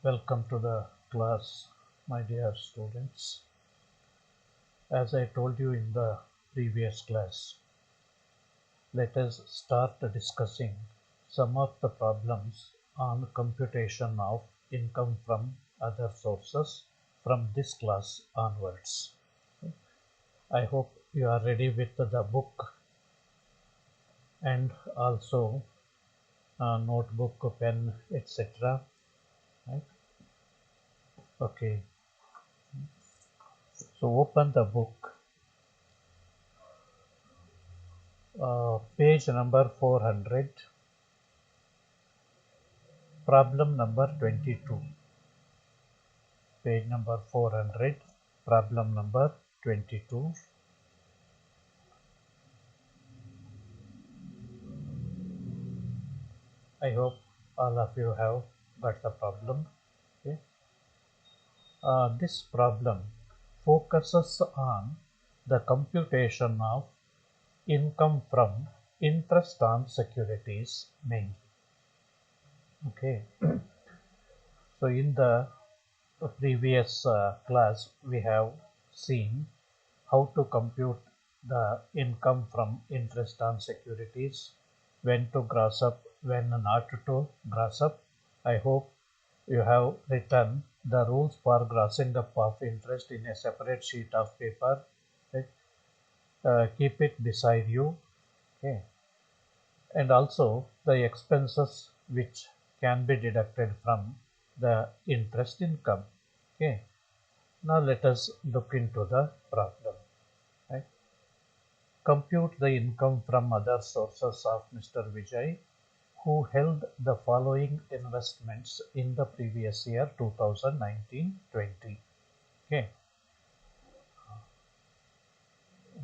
Welcome to the class, my dear students. As I told you in the previous class, let us start discussing some of the problems on computation of income from other sources from this class onwards. I hope you are ready with the book and also notebook, pen, etc. Right? Okay, so open the book. Page number 400, problem number 22. Page number 400, problem number 22. I hope all of you have got the problem. Okay. This problem focuses on the computation of income from interest on securities mainly. Okay. So in the previous class we have seen how to compute the income from interest on securities, when to gross up, when not to gross up. I hope you have written the rules for grossing up of interest in a separate sheet of paper. Right? Keep it beside you. Okay. And also the expenses which can be deducted from the interest income. Okay. Now let us look into the problem. Right? Compute the income from other sources of Mr. Vijay, who held the following investments in the previous year 2019-20. Okay.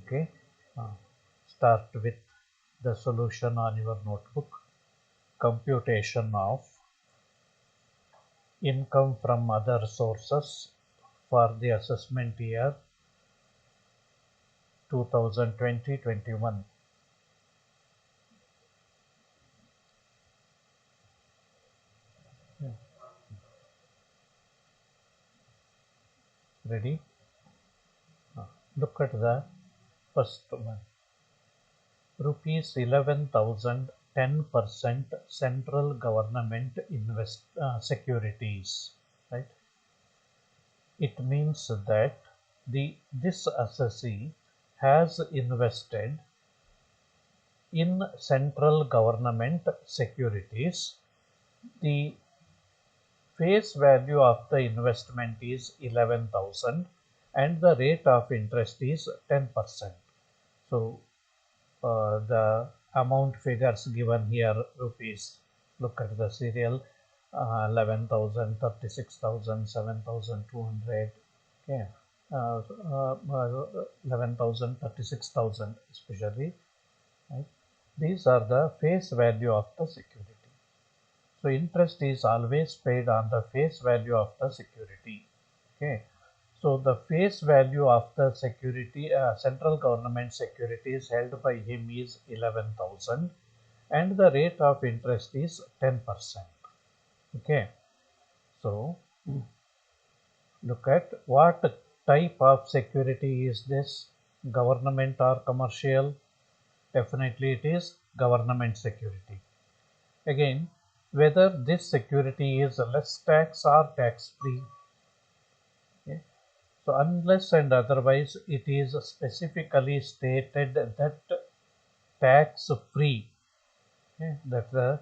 Okay. Start with the solution on your notebook. Computation of income from other sources for the assessment year 2020-21. Ready? Look at the first one. Rupees 11,000, 10% central government securities. Right? It means that this assessee has invested in central government securities. The face value of the investment is 11,000 and the rate of interest is 10%. So the amount figures given here rupees. Look at the serial 11,000, 36,000, 7,200. Okay. 11,000, 36,000 especially. Right? These are the face value of the security. So interest is always paid on the face value of the security. Okay. So the face value of the security, central government securities held by him is 11,000 and the rate of interest is 10%. Okay. So look at what type of security is this, government or commercial? Definitely it is government security. Again, whether this security is less tax or tax free. Okay. So unless and otherwise it is specifically stated that tax free, okay, that the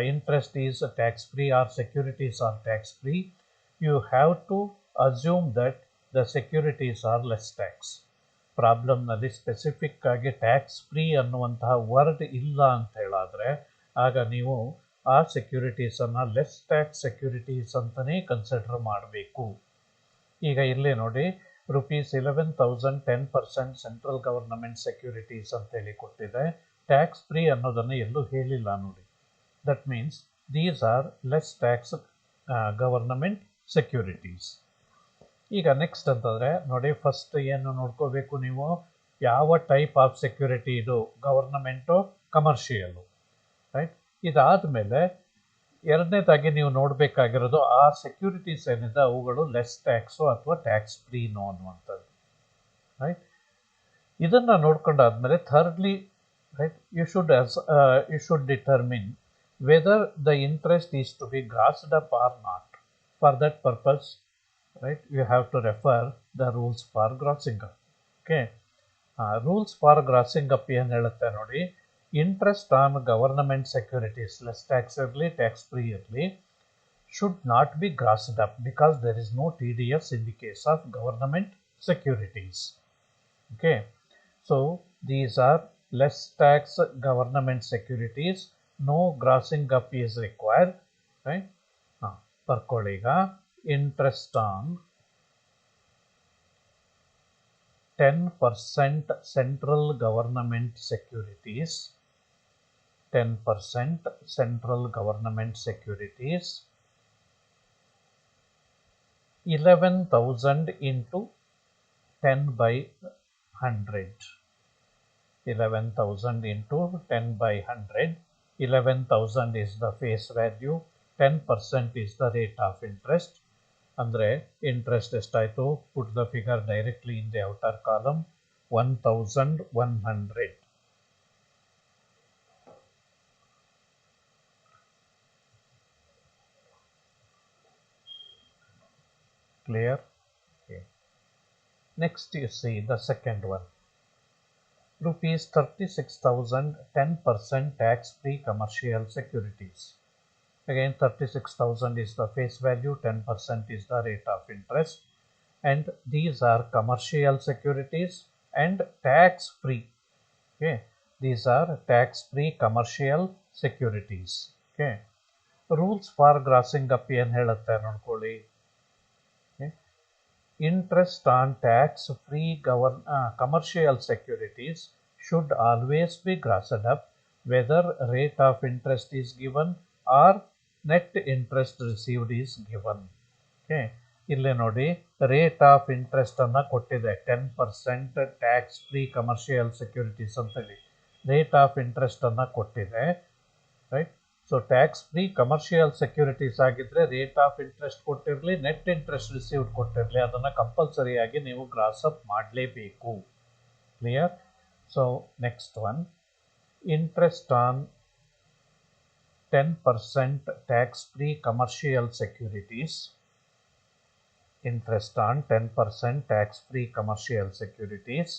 interest is tax free or securities are tax free, you have to assume that the securities are less tax. Problem ನಲ್ಲಿ specific ಆಗಿ tax free ಅನ್ನುವಂತಹ word ಇಲ್ಲ ಅಂತ ಹೇಳಿದ್ರೆ ಆಗ ನೀವು ಆ securities ಅನ್ನ ಲೆಸ್ ಟ್ಯಾಕ್ಸ್ ಸೆಕ್ಯೂರಿಟೀಸ್ ಅಂತಾನೆ ಕನ್ಸಿಡರ್ ಮಾಡಬೇಕು. ಈಗ ಇಲ್ಲಿ ನೋಡಿ rupees 11,000, 10% ಸೆಂಟ್ರಲ್ ಗವರ್ನಮೆಂಟ್ ಸೆಕ್ಯೂರಿಟೀಸ್ ಅಂತ ಹೇಳಿ ಕೊಟ್ಟಿದೆ. ಟ್ಯಾಕ್ಸ್ ಫ್ರೀ ಅನ್ನೋದನ್ನು ಎಲ್ಲೂ ಹೇಳಿಲ್ಲ ನೋಡಿ. That means these are less tax government securities. ಈಗ ನೆಕ್ಸ್ಟ್ ಅಂತಂದರೆ ನೋಡಿ, ಫಸ್ಟ್ ಏನು ನೋಡ್ಕೋಬೇಕು ನೀವು, ಯಾವ ಟೈಪ್ ಆಫ್ ಸೆಕ್ಯೂರಿಟಿ ಇದು, ಗವರ್ನಮೆಂಟು ಕಮರ್ಷಿಯಲ್ಲು. ರೈಟ್? ಇದಾದಮೇಲೆ ಎರಡನೇದಾಗಿ ನೀವು ನೋಡಬೇಕಾಗಿರೋದು ಆ ಸೆಕ್ಯೂರಿಟೀಸ್ ಏನಿದೆ ಅವುಗಳು ಲೆಸ್ ಟ್ಯಾಕ್ಸು ಅಥವಾ ಟ್ಯಾಕ್ಸ್ ಫ್ರೀನೋ ಅನ್ನುವಂಥದ್ದು, ರೈಟ್. ಇದನ್ನ ನೋಡ್ಕೊಂಡಾದ್ಮೇಲೆ thirdly, right, you should determine whether the interest is to be grossed up or not. For that purpose, right, you have to refer the rules for grossing up. Okay, rules for grossing up ಏನು ಹೇಳುತ್ತೆ ನೋಡಿ, interest on government securities, less tax ಇರಲಿ tax free ಇರಲಿ, should not be grossed up because there is no TDS in the case of government securities. Okay, so these are less tax government securities, no grossing up is required, right. ಬರ್ಕೊಳ್ಳೀಗ interest on 10% central government securities, 10% central government securities, 11,000 into 10 by 100, 11,000 into 10 by 100, 11,000 is the face value, 10% is the rate of interest. ಅಂದರೆ interest ಎಷ್ಟಾಯಿತು? Put the figure directly in the outer column, 1,100. Clear? Okay. Next you see the second one. Rupees 36,000, 10% tax-free commercial securities. Again, 36,000 is the face value, 10% is the rate of interest, and these are commercial securities and tax free. Okay, these are tax free commercial securities. Okay, rules for grossing up ಏನು ಹೇಳುತ್ತೆ ನೋಡ್ಕೊಳ್ಳಿ. Interest on tax free commercial securities should always be grossed up whether rate of interest is given or net interest received is given. Okay, ಇಲ್ಲಿ ನೋಡಿ rate of interest ಅನ್ನ ಕೊಟ್ಟಿದೆ, 10% tax free commercial securities ಅಂತೇಳಿ rate of interest ಅನ್ನ ಕೊಟ್ಟಿದೆ, right. So tax free commercial securities ಆಗಿದ್ರೆ rate of interest ಕೊಟ್ಟಿರಲಿ, net interest received ಕೊಟ್ಟಿರಲಿ, ಅದನ್ನು ಕಂಪಲ್ಸರಿಯಾಗಿ ನೀವು ಗ್ರಾಸ್ ಅಪ್ ಮಾಡಲೇಬೇಕು. Clear? So next one, interest on 10% tax-free commercial securities, interest on 10% tax-free commercial securities,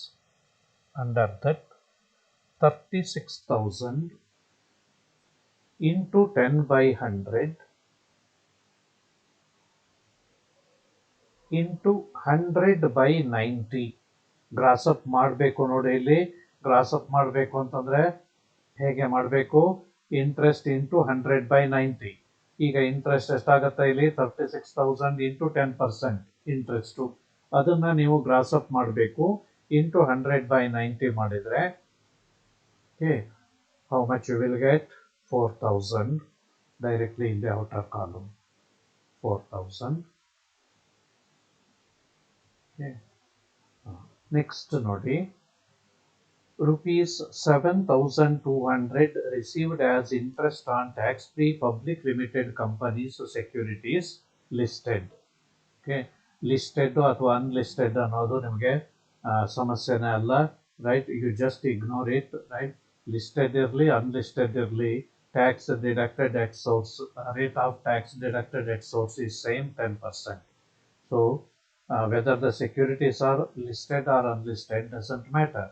under that 36,000 into 10 by 100 into 100 by 90. Gross up ಮಾಡಬೇಕು ನೋಡಿ. ಇಲ್ಲಿ ಗ್ರಾಸ್ ಅಪ್ ಮಾಡಬೇಕು ಅಂತಂದ್ರೆ ಹೇಗೆ ಮಾಡಬೇಕು? Interest into 100 by 90. ಈಗ ಇಂಟ್ರೆಸ್ಟ್ ಎಷ್ಟಾಗುತ್ತೆ ಇಲ್ಲಿ? 36,000 ಇಂಟು 10% ಇಂಟ್ರೆಸ್ಟು, ಅದನ್ನ ನೀವು ಗ್ರಾಸ್ ಅಪ್ ಮಾಡಬೇಕು. ಇಂಟು 100 by 90 ಮಾಡಿದ್ರೆ how much you will get? 4,000 directly in the outer column, 4,000. Next ನೋಡಿ, rupees 7,200 received as interest on tax-free public limited companies securities listed. Okay, listed ಅಥವಾ unlisted ಅನ್ನೋದು ನಿಮಗೆ ಸಮಸ್ಯೆನೇ ಅಲ್ಲ, right. You just ignore it, right. Listed ಇರಲಿ unlisted ಇರಲಿ, tax deducted at source, rate of tax deducted at source is same 10%. So whether the securities are listed or unlisted doesn't matter.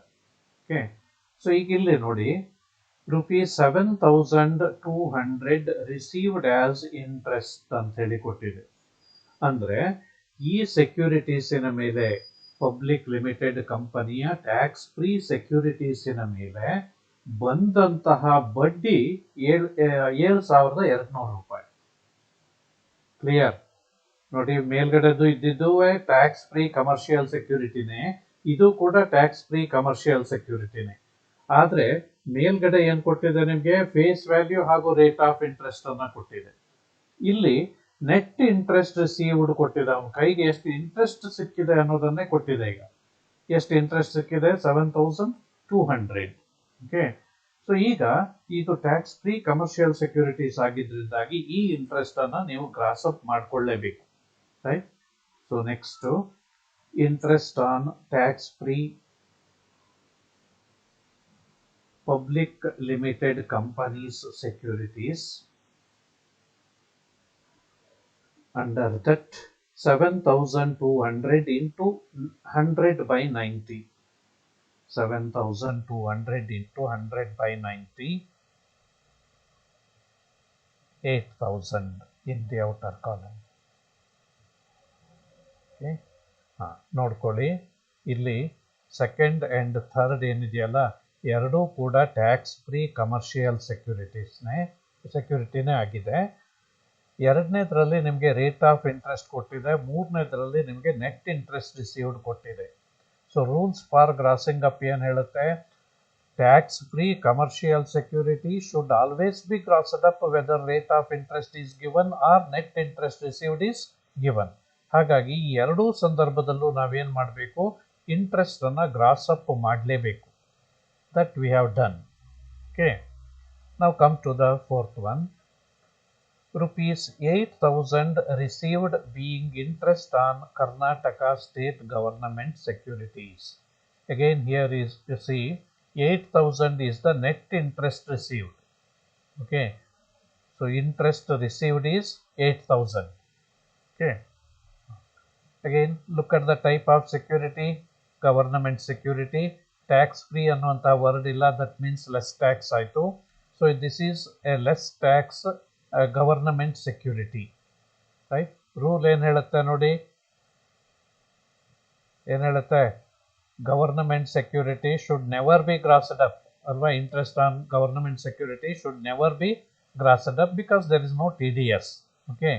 Okay, so ಈಗ ಇಲ್ಲಿ ನೋಡಿ, rupees 7,200 received as interest ಅಂತ ಹೇಳಿ ಕೊಟ್ಟಿದೆ. ಅಂದ್ರೆ ಈ ಸೆಕ್ಯೂರಿಟೀಸಿನ ಮೇಲೆ, ಪಬ್ಲಿಕ್ ಲಿಮಿಟೆಡ್ ಕಂಪನಿಯ ಟ್ಯಾಕ್ಸ್ ಫ್ರೀ ಸೆಕ್ಯೂರಿಟೀಸಿನ ಮೇಲೆ ಬಂದಂತಹ ಬಡ್ಡಿ 7,200 ರೂಪಾಯಿ. ಕ್ಲಿಯರ್ ನೋಡಿ, ಮೇಲ್ಗಡೆದು ಇದ್ದಿದ್ದು ಟ್ಯಾಕ್ಸ್ ಫ್ರೀ ಕಮರ್ಷಿಯಲ್ ಸೆಕ್ಯೂರಿಟಿನೇ, ಇದು ಕೂಡ ಟ್ಯಾಕ್ಸ್ ಫ್ರೀ ಕಮರ್ಷಿಯಲ್ ಸೆಕ್ಯೂರಿಟಿನೇ. ಆದ್ರೆ ಮೇಲ್ಗಡೆ ಏನ್ ಕೊಟ್ಟಿದೆ ನಿಮ್ಗೆ? ಫೇಸ್ ವ್ಯಾಲ್ಯೂ ಹಾಗೂ ರೇಟ್ ಆಫ್ ಇಂಟ್ರೆಸ್ಟ್ ಅನ್ನ ಕೊಟ್ಟಿದೆ. ಇಲ್ಲಿ ನೆಟ್ ಇಂಟ್ರೆಸ್ಟ್ ರಿಸೀವ್ಡ್ ಕೊಟ್ಟಿದೆ, ಅವನ ಕೈಗೆ ಎಷ್ಟು ಇಂಟ್ರೆಸ್ಟ್ ಸಿಕ್ಕಿದೆ ಅನ್ನೋದನ್ನೇ ಕೊಟ್ಟಿದೆ. ಈಗ ಎಷ್ಟು ಇಂಟ್ರೆಸ್ಟ್ ಸಿಕ್ಕಿದೆ? 7,200. ಓಕೆ, ಸೊ ಈಗ ಇದು ಟ್ಯಾಕ್ಸ್ ಫ್ರೀ ಕಮರ್ಷಿಯಲ್ ಸೆಕ್ಯೂರಿಟೀಸ್ ಆಗಿದ್ರಿಂದಾಗಿ ಈ ಇಂಟ್ರೆಸ್ಟ್ ಅನ್ನ ನೀವು ಗ್ರಾಸ್ ಅಪ್ ಮಾಡ್ಕೊಳ್ಳೇಬೇಕು, right? So next, interest on tax free public limited companies securities. Under that, 7,200 into 100 by 90. 7,200 into 100 by 90. 8,000 in the outer column. Okay. ನೋಡ್ಕೊಳ್ಳಿ, ಇಲ್ಲಿ second and third ಏನಿದೆಯಲ್ಲ, ಎರಡೂ ಕೂಡ ಟ್ಯಾಕ್ಸ್ ಫ್ರೀ ಕಮರ್ಷಿಯಲ್ ಸೆಕ್ಯೂರಿಟಿನೇ ಆಗಿದೆ. ಎರಡನೇದ್ರಲ್ಲಿ ನಿಮಗೆ ರೇಟ್ ಆಫ್ ಇಂಟ್ರೆಸ್ಟ್ ಕೊಟ್ಟಿದೆ, ಮೂರನೇದ್ರಲ್ಲಿ ನಿಮಗೆ ನೆಟ್ ಇಂಟ್ರೆಸ್ಟ್ ರಿಸೀವ್ಡ್ ಕೊಟ್ಟಿದೆ. So rules for grossing up ಏನು ಹೇಳುತ್ತೆ? Tax free commercial security should always be grossed up whether rate of interest is given or net interest received is given. ಹಾಗಾಗಿ ಈ ಎರಡೂ ಸಂದರ್ಭದಲ್ಲೂ ನಾವೇನು ಮಾಡಬೇಕು? ಇಂಟ್ರೆಸ್ಟ್ ಅನ್ನ ಗ್ರಾಸ್ ಅಪ್ ಮಾಡಲೇಬೇಕು. That we have done. Okay, ನಾವು come to the fourth one. Rupees 8,000 received being interest on Karnataka state government securities. Again, here is, you see, 8,000 is the net interest received. Okay, so interest received is 8,000. Okay, again look at the type of security, government security. Tax free ಅನ್ನುವಂಥ word ಇಲ್ಲ, that means less tax ಆಯಿತು. So this is a less tax government security, right? Rule ಏನು ಹೇಳುತ್ತೆ ನೋಡಿ, ಏನು ಹೇಳುತ್ತೆ? Government security should never be grossed up ಅಲ್ವಾ? Interest on government security should never be grossed up because there is no TDS. Okay,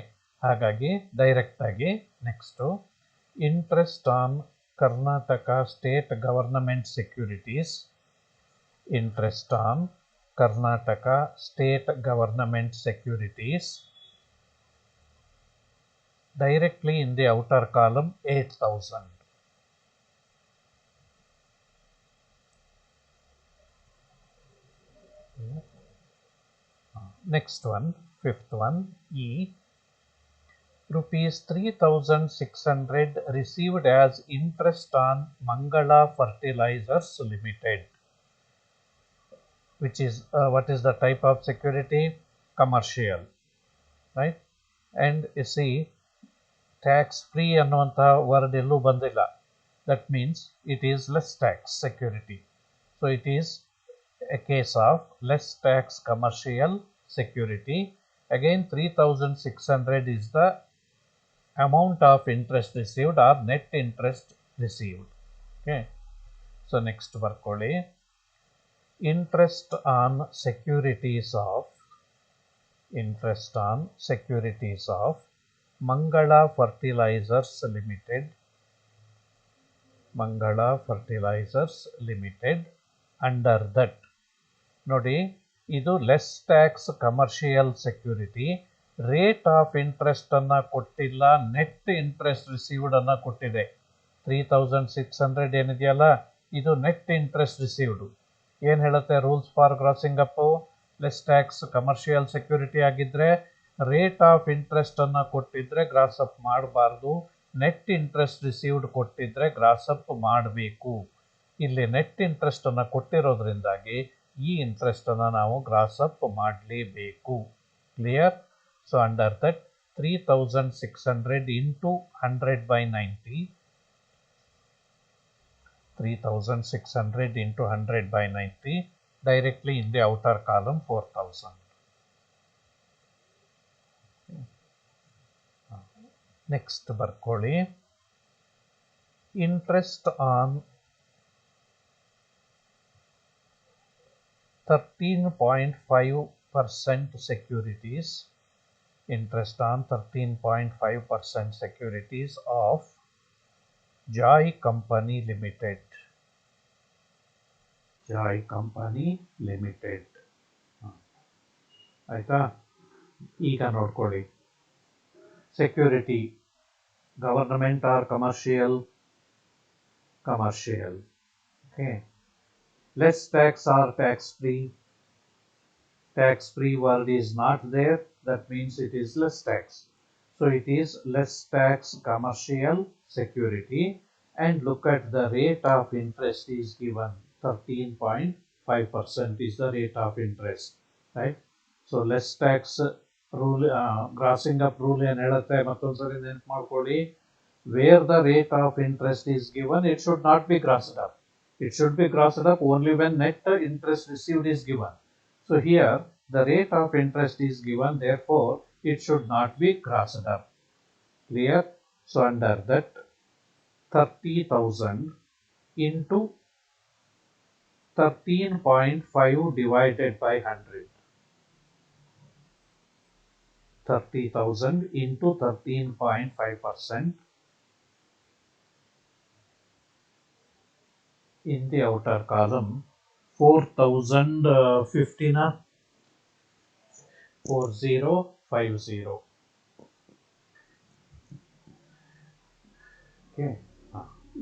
ಹಾಗಾಗಿ direct ಆಗಿ next, interest on Karnataka state government securities. ಇಂಟ್ರೆಸ್ಟ್ ಆನ್ Karnataka state government securities, directly in the outer column, 8,000. Next one, fifth one, E. Rupees 3,600 received as interest on Mangala Fertilizers Limited. Which is what is the type of security? Commercial, right? And you see, tax free ಅನ್ನುವಂಥ word ಎಲ್ಲೂ ಬಂದಿಲ್ಲ. That means it is less tax security. So it is a case of less tax commercial security. Again, 3,600 is the amount of interest received or net interest received. Okay, so next ಬರ್ಕೊಳ್ಳಿ. Interest on securities of Mangala Fertilizers Limited. Mangala Fertilizers Limited. Under that, ನೋಡಿ, ಇದು less tax commercial security. Rate of interest ಅನ್ನ ಕೊಟ್ಟಿಲ್ಲ, net interest received ಅನ್ನ ಕೊಟ್ಟಿದೆ. 3,600 ಏನಿದೆಯಲ್ಲ, ಇದು net interest received. ಏನು ಹೇಳುತ್ತೆ rules for grossing up? Less tax commercial security ಆಗಿದ್ರೆ ರೇಟ್ ಆಫ್ ಇಂಟ್ರೆಸ್ಟ್ ಅನ್ನ ಕೊಟ್ಟಿದ್ರೆ ಗ್ರಾಸ್ ಅಪ್ ಮಾಡಬಾರ್ದು, ನೆಟ್ ಇಂಟ್ರೆಸ್ಟ್ ರಿಸೀವ್ಡ್ ಕೊಟ್ಟಿದ್ರೆ ಗ್ರಾಸ್ ಅಪ್ ಮಾಡಬೇಕು. ಇಲ್ಲಿ ನೆಟ್ ಇಂಟ್ರೆಸ್ಟ್ ಅನ್ನ ಕೊಟ್ಟಿರೋದ್ರಿಂದಾಗಿ ಈ ಇಂಟ್ರೆಸ್ಟ್ ಅನ್ನ ನಾವು ಗ್ರಾಸ್ ಅಪ್ ಮಾಡಲೇಬೇಕು. Clear? So under that 3,600 into 100 by 90. 3,600 into 100 by 90, directly in the outer column, 4,000. Next ಬರ್ಕೊಳ್ಳಿ. Interest on 13.5% securities. Interest on 13.5% securities of Joy Company Limited. Joy Company Limited. ಆಯ್ತಾ? ಈಗ ನೋಡ್ಕೊಳ್ಳಿ, security government or commercial? Commercial. Okay, less tax or tax free? tax-free word is not there, that means it is less tax. So it is less tax commercial security, and look at the rate of interest is given 13.5% is the rate of interest, right? So less tax rule, grossing up rule ಏನು ಹೇಳುತ್ತೆ ಮತ್ತೊಂದ್ಸರಿ ನೆನಪು ಮಾಡ್ಕೊಳ್ಳಿ. Where the rate of interest is given, it should not be grossed up. It should be grossed up only when net interest received is given. So here the rate of interest is given, therefore it should not be grossed up. Clear? So under that 30,000 into 13.5 divided by 100. 30,000 into 13.5%. In the outer column 4,015 4050. Okay.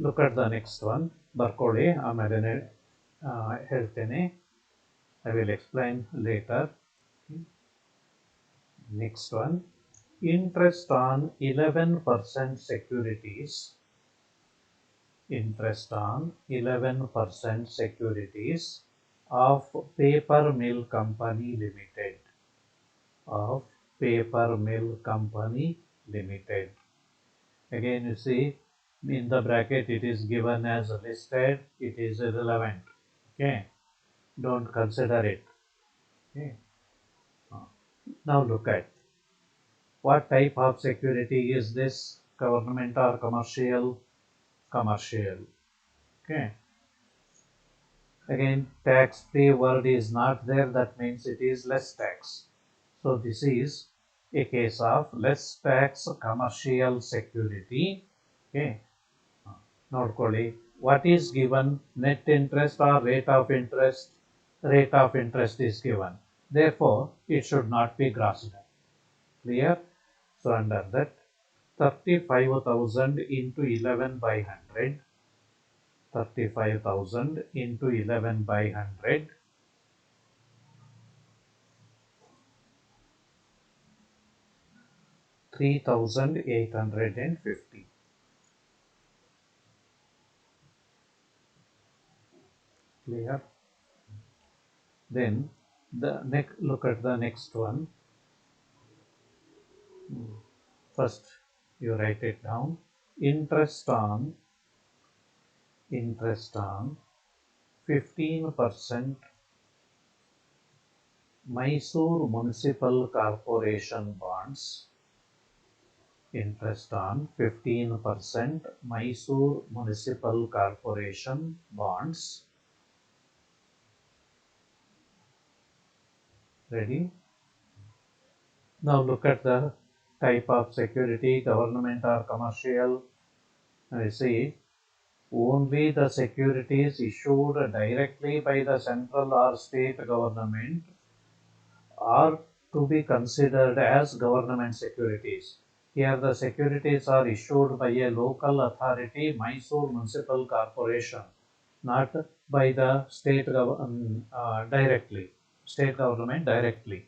Look at the next one. ಬರ್ಕೊಳ್ಳಿ ಆಮೇಲೆ ಹೇಳ್ತೇನೆ. I will explain later. Next one, interest on 11% securities. Interest on 11% securities of Paper Mill Company Limited. Of Paper Mill Company Limited. Again, you see in the bracket it is given as listed. It is irrelevant. Okay, don't consider it. Okay. Now look at what type of security is this? Government or commercial? Commercial. Okay. Again, tax-free word is not there. That means it is less tax. So this is a case of less tax commercial security. Okay. Nodkoli. What is given? Net interest or rate of interest? Rate of interest is given. Therefore, it should not be grossed up. Clear? So under that 35,000 into 11 by 100. 35,000 into 11 by 100. 3,850. Clear? Then look at the next one. First, you write it down. Interest on 15% Mysore Municipal Corporation bonds. Interest on 15% Mysore Municipal Corporation bonds. Ready? Now look at the type of security, government or commercial. You see, only the securities issued directly by the central or state government are to be considered as government securities. Here the securities are issued by a local authority, Mysore Municipal Corporation, not by the state directly. State government directly.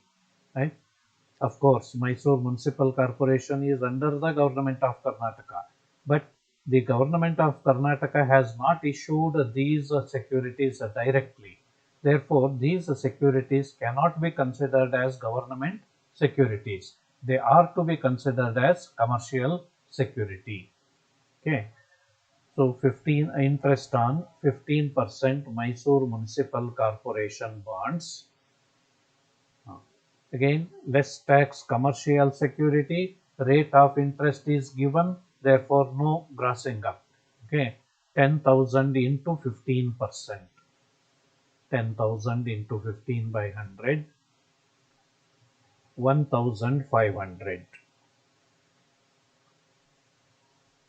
Right? Of course, Mysore Municipal Corporation is under the government of Karnataka, but the government of Karnataka has not issued these securities directly. Therefore, these securities cannot be considered as government securities. They are to be considered as commercial security. Okay. So 15 interest on 15% Mysore Municipal Corporation bonds. Again, less tax commercial security, rate of interest is given, therefore no grossing up. Okay, 10,000 into 15%. 10,000 into 15 by 100. 1,500.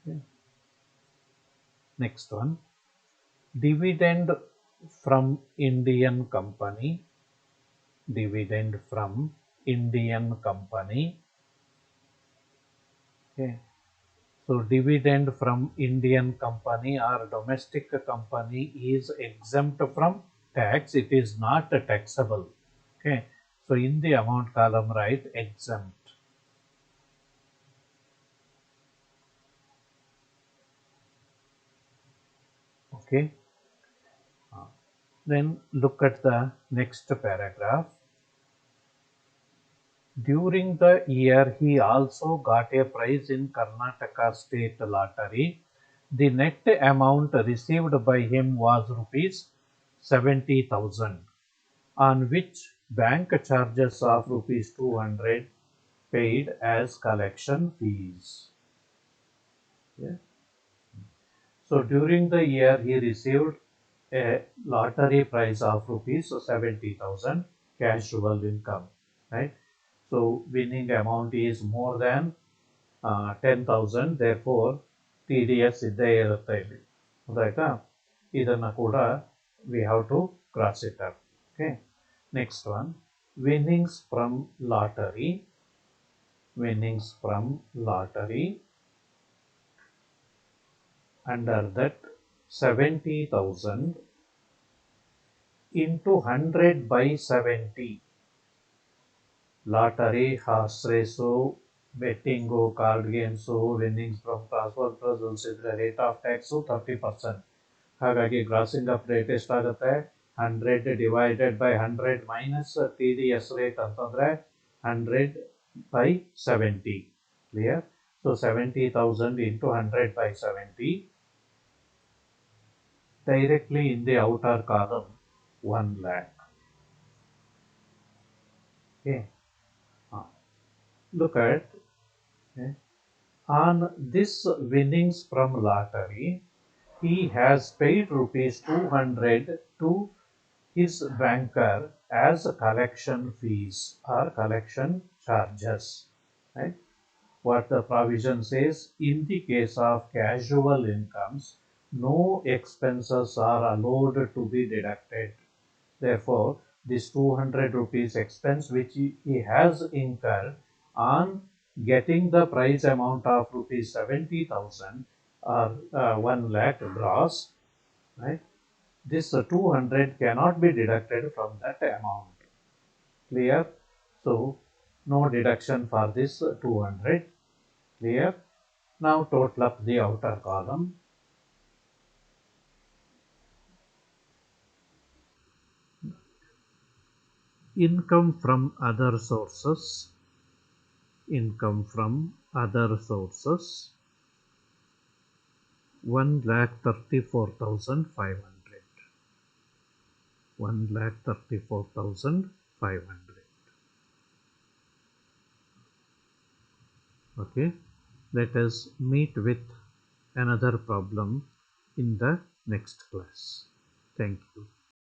Okay. Next one, dividend from Indian company. Dividend from Indian company. Okay. So dividend from Indian company or domestic company is exempt from tax. It is not taxable. Okay. So in the amount column, write exempt. Okay. Then look at the next paragraph. During the year, he also got a prize in Karnataka State Lottery. The net amount received by him was rupees 70,000, on which bank charges of rupees 200 paid as collection fees. Yeah. So during the year, he received a lottery prize of rupees 70,000 casual income, right? So winning amount is more than 10,000, therefore TDS ಇದ್ದೇ ಇರುತ್ತೆ ಇಲ್ಲಿ, ಗೊತ್ತಾಯ್ತಾ? ಇದನ್ನ ಕೂಡ we have to cross it up. Okay. Next one, winnings from lottery. Winnings from lottery. Under that, 70,000 into 100 by 70. Lottery, horse race, betting, card games, winnings from transfer puzzles ಇದ್ರೆ rate of tax 30%. ಹಾಗಾಗಿ grazing up rate ಎಷ್ಟಾಗುತ್ತೆ? 100 divided by 100 minus TDS rate ಅಂತಂದ್ರೆ 100 by 70. Clear? So 70,000 into 100 by 70. Directly in the outer column, 1 lakh. Okay. Look at, okay, on this winnings from lottery, he has paid rupees 200 to his banker as collection fees or collection charges. Right? What the provision says, in the case of casual incomes, no expenses are allowed to be deducted. Therefore, this 200 rupees expense which he has incurred on getting the prize amount of rupees 70,000 or 1 lakh gross, right? This 200 cannot be deducted from that amount. Clear? So, no deduction for this 200. Clear? Now total up the outer column. Income from other sources. Income from other sources, 1,34,500. 1,34,500. Okay. Let us meet with another problem in the next class. Thank you.